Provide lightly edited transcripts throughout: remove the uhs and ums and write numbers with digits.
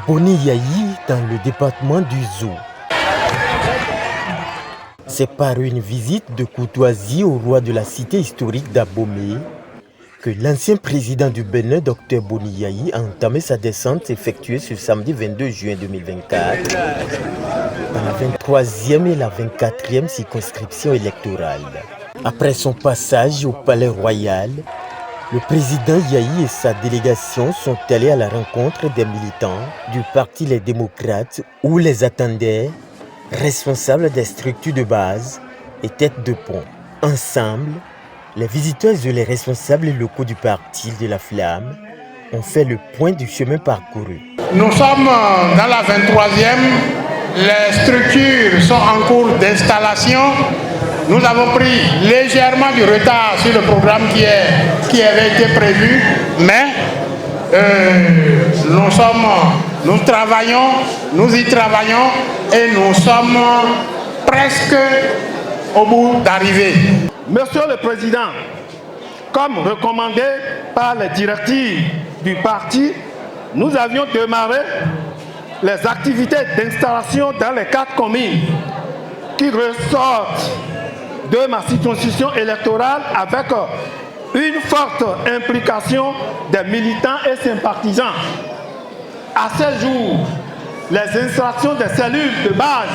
Boni Yayi dans le département du Zou. C'est par une visite de courtoisie au roi de la cité historique d'Abomey que l'ancien président du Bénin, Dr Boni Yayi, a entamé sa descente effectuée ce samedi 22 juin 2024 dans la 23e et la 24e circonscription électorale. Après son passage au palais royal, le président Yayi et sa délégation sont allés à la rencontre des militants du Parti Les Démocrates où les attendaient responsables des structures de base et têtes de pont. Ensemble, les visiteurs et les responsables locaux du Parti de la Flamme ont fait le point du chemin parcouru. Nous sommes dans la 23e, les structures sont en cours d'installation. Nous avons pris légèrement du retard sur le programme qui avait été prévu, mais nous y travaillons et nous sommes presque au bout d'arriver. Monsieur le Président, comme recommandé par les directives du parti, nous avions démarré les activités d'installation dans les 4 communes qui ressortent de ma circonscription électorale avec une forte implication des militants et sympathisants. À ce jour, les installations des cellules de base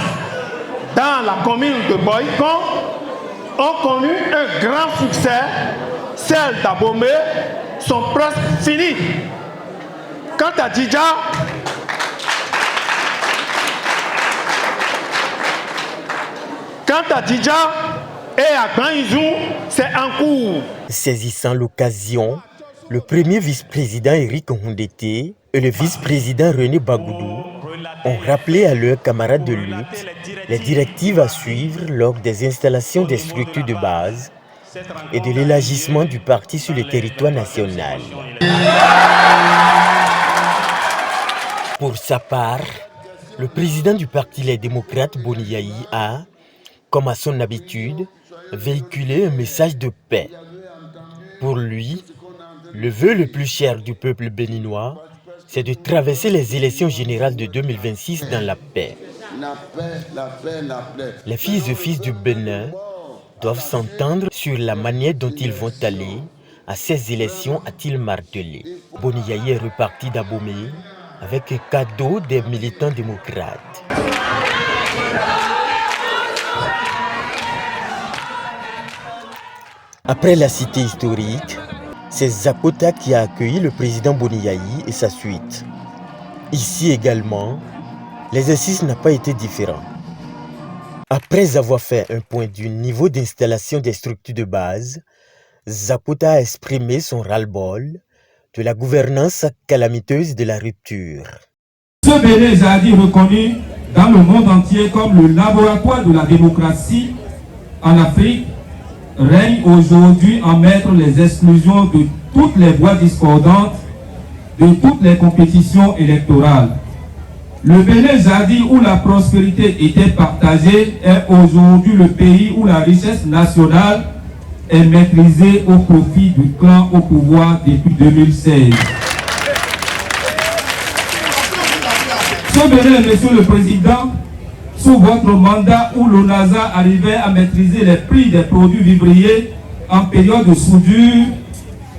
dans la commune de Boïkon ont connu un grand succès. Celles d'Abomey sont presque finies. Quant à Djidja, et à Grand-Izou, c'est en cours. Saisissant l'occasion, le premier vice-président Éric Hondété et le vice-président René Bagoudou ont rappelé à leurs camarades de lutte les directives à suivre lors des installations des structures de base et de l'élargissement du parti sur le territoire national. Pour sa part, le président du Parti Les Démocrates, Boni Yayi, a, comme à son habitude, véhiculé un message de paix. Pour lui, le vœu le plus cher du peuple béninois, c'est de traverser les élections générales de 2026 dans la paix. Les filles et fils du Bénin doivent s'entendre sur la manière dont ils vont aller à ces élections, a-t-il martelé. Boni Yayi est reparti d'Abomey avec un cadeau des militants démocrates. Après la cité historique, c'est Zakota qui a accueilli le président Boni Yayi et sa suite. Ici également, l'exercice n'a pas été différent. Après avoir fait un point du niveau d'installation des structures de base, Zakota a exprimé son ras-le-bol de la gouvernance calamiteuse de la rupture. Ce Bénin est dit reconnu dans le monde entier comme le laboratoire de la démocratie en Afrique règne aujourd'hui en maître les exclusions de toutes les voix discordantes de toutes les compétitions électorales. Le Bénin Zadi où la prospérité était partagée est aujourd'hui le pays où la richesse nationale est maîtrisée au profit du clan au pouvoir depuis 2016. Ce Bénin, Monsieur le Président, sous votre mandat où l'ONASA arrivait à maîtriser les prix des produits vivriers en période de soudure,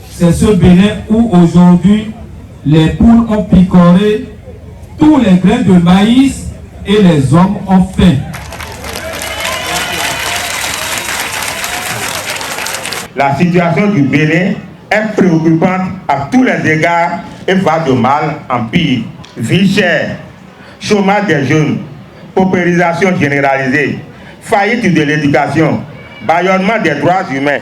c'est ce Bénin où aujourd'hui les poules ont picoré tous les grains de maïs et les hommes ont faim. La situation du Bénin est préoccupante à tous les égards et va de mal en pire. Vie chère, chômage des jeunes, paupérisation généralisée, faillite de l'éducation, bâillonnement des droits humains,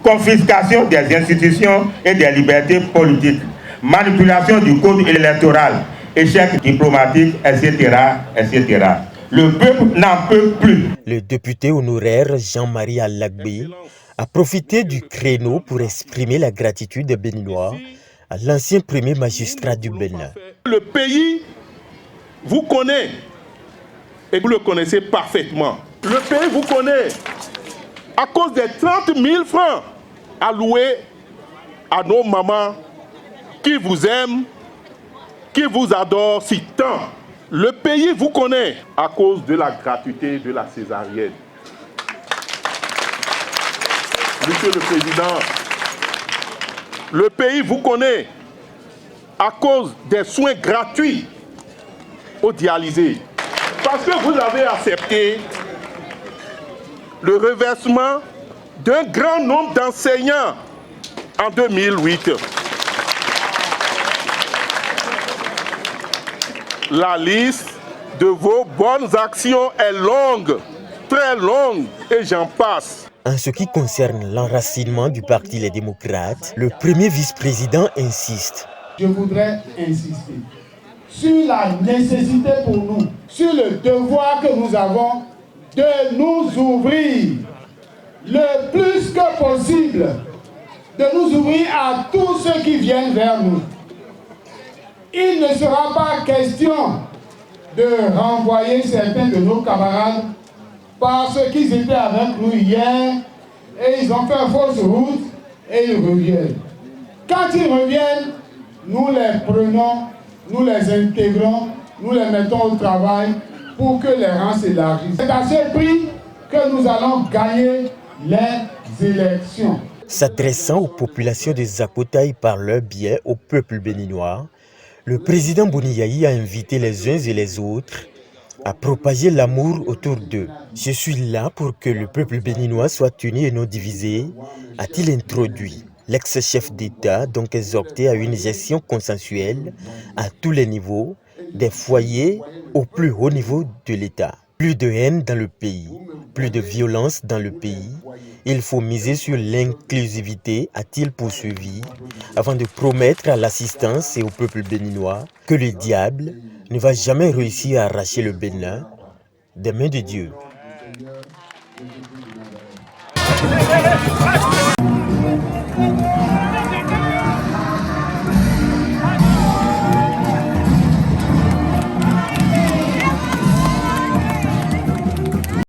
confiscation des institutions et des libertés politiques, manipulation du code électoral, échec diplomatique, etc., etc. Le peuple n'en peut plus. Le député honoraire Jean-Marie Allagbé a profité du créneau pour exprimer la gratitude des Béninois à l'ancien premier magistrat du Bénin. Le pays vous connaît et vous le connaissez parfaitement. Le pays vous connaît à cause des 30 000 francs alloués à nos mamans qui vous aiment qui vous adore si tant. Le pays vous connaît à cause de la gratuité de la césarienne. Monsieur le Président, le pays vous connaît à cause des soins gratuits aux dialysés. Parce que vous avez accepté le reversement d'un grand nombre d'enseignants en 2008. La liste de vos bonnes actions est longue, très longue, et j'en passe. En ce qui concerne l'enracinement du Parti Les Démocrates, le premier vice-président insiste. Je voudrais insister sur la nécessité pour nous, sur le devoir que nous avons de nous ouvrir le plus que possible, de nous ouvrir à tous ceux qui viennent vers nous. Il ne sera pas question de renvoyer certains de nos camarades parce qu'ils étaient avec nous hier et ils ont fait fausse route et ils reviennent. Quand ils reviennent, nous les prenons, nous les intégrons, nous les mettons au travail pour que les rangs s'élargissent. C'est à ce prix que nous allons gagner les élections. S'adressant aux populations de Zakotaï par leur biais au peuple béninois, le président Boni-Yayi a invité les uns et les autres à propager l'amour autour d'eux. Je suis là pour que le peuple béninois soit uni et non divisé, a-t-il introduit. L'ex-chef d'État donc exhorté à une gestion consensuelle à tous les niveaux, des foyers au plus haut niveau de l'État. Plus de haine dans le pays, plus de violence dans le pays. Il faut miser sur l'inclusivité, a-t-il poursuivi, avant de promettre à l'assistance et au peuple béninois que le diable ne va jamais réussir à arracher le Bénin des mains de Dieu.